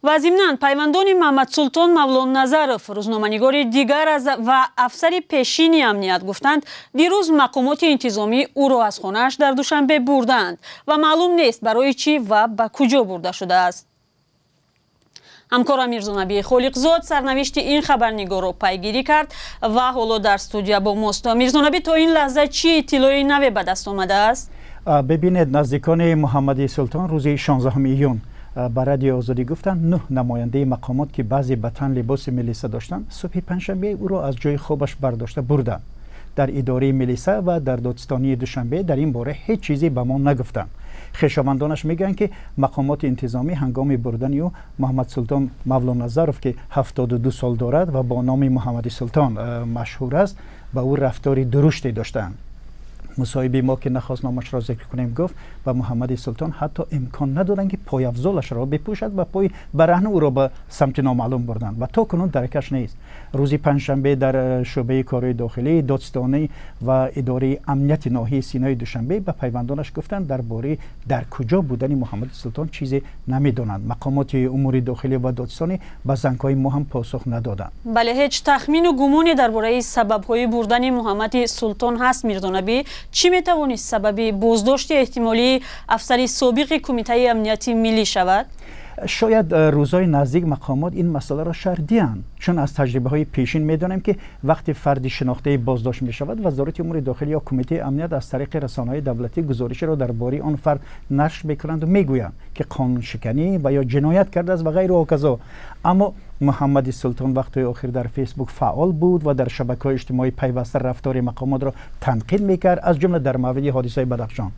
و ضمناً پیوندان محمد سلطان مولانظرов روزنامه‌نگار دیگر و افسر پیشین امنیت گفتند دیروز مقامات انتظامی او را از خانه‌اش در دوشنبه بردند و معلوم نیست برای چی و به کجا برده شده است. همکارم میرزانبی خالقزاد سرنوشت این خبرنگار را پیگیری کرد و حالا در استودیو با ماست. میرزانبی تا این لحظه چی اطلاعی نوی به دست آمده است؟ ببینید، نزدیکان محمد سلطان روز 16 ایون به رادیو آزادی گفتند 9 نماینده مقامات که بعضی به تن لباس ملیسا داشتند صبح پنجشنبه او را از جای خوابش برداشته بردند. در اداره ملیسا و در دادستانی دوشنبه در این باره هیچ چیزی به ما نگفتند. خویشاوندانش میگن که مقامات انتظامی هنگام بردن او محمد سلطان مولانظرов که 72 سال دارد و با نام محمد سلطان مشهور است با او رفتاری درشتی داشتند. مصاحبه ما که نخواست نامش را ذکر کنیم گفت و محمد سلطان حتی امکان ندادند که پای افضلش را بپوشد و پای برهنه او را به سمت نامعلوم بردند و تا کنون درکش نیست. روز پنجشنبه در شعبه کارهای داخلی، دادستانی و اداره امنیت ناحیه سینای دوشنبه به پیوندانش گفتند درباره در کجا بودن محمد سلطان چیزی نمیدانند. مقامات امور داخلی و دادستانی به زنگ‌های ما هم پاسخ ندادند. بله، هیچ تخمین و گمانی درباره سبب‌های بردن محمد سلطان هست میرزانبی؟ چی میتوانست سبب بازداشت احتمالی افسر سابق کمیته امنیتی ملی شود؟ شاید روزهای نزدیک مقامات این مسئله را شردی‌اند، چون از تجربه های پیشین میدانیم که وقتی فردی شناخته بازداشت می شود وزارت امور داخلی یا کمیته امنیت از طریق رسانه‌های دولتی گزارش را درباره آن فرد نشر میکنند و میگویند که قانون شکنی و یا جنایت کرده است و غیر و کذا. اما محمد سلطان وقتی آخر در فیسبوک فعال بود و در شبکه‌های اجتماعی پیوسته رفتار مقامات را تنقید میکرد، از جمله در مورد حادثه بدخشان.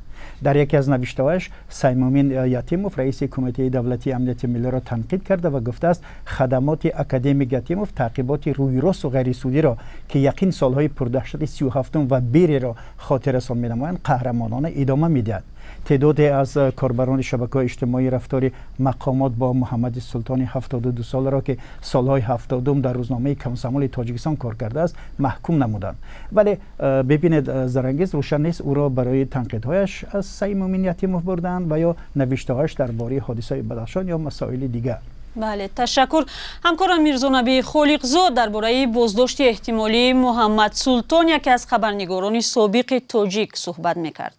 در یکی از نوشته‌هایش سیمومین یتیموف رئیس کمیته دولتی امنیت ملی را تنقید کرده و گفته است خدمات اکادمیک یتیموف تعقیبات روی راست و غیر سودی را که یقین سالهای پردهشت 37 و بیری را خاطررسان می‌نمایند قهرمانانه ادامه می‌دهد. تعدادی از کاربران شبکه‌های اجتماعی رفتار مقامات با محمد سلطان 72 ساله را که سالهای 70 در روزنامه کمسمال تاجیکستان کار کرده است محکوم نمودند. ولی ببینید زرنگیز روشن نیست او را برای تنقیدهایش از سیمومین یتیموف بردند و یا نوشته‌هایش درباره حادثه بدخشان یا مسائل دیگر. بله، تشکر. همکارم میرزانبی خالقزاد درباره بازداشت احتمالی محمد سلطان یکی از خبرنگاران سابق تاجیک صحبت میکرد.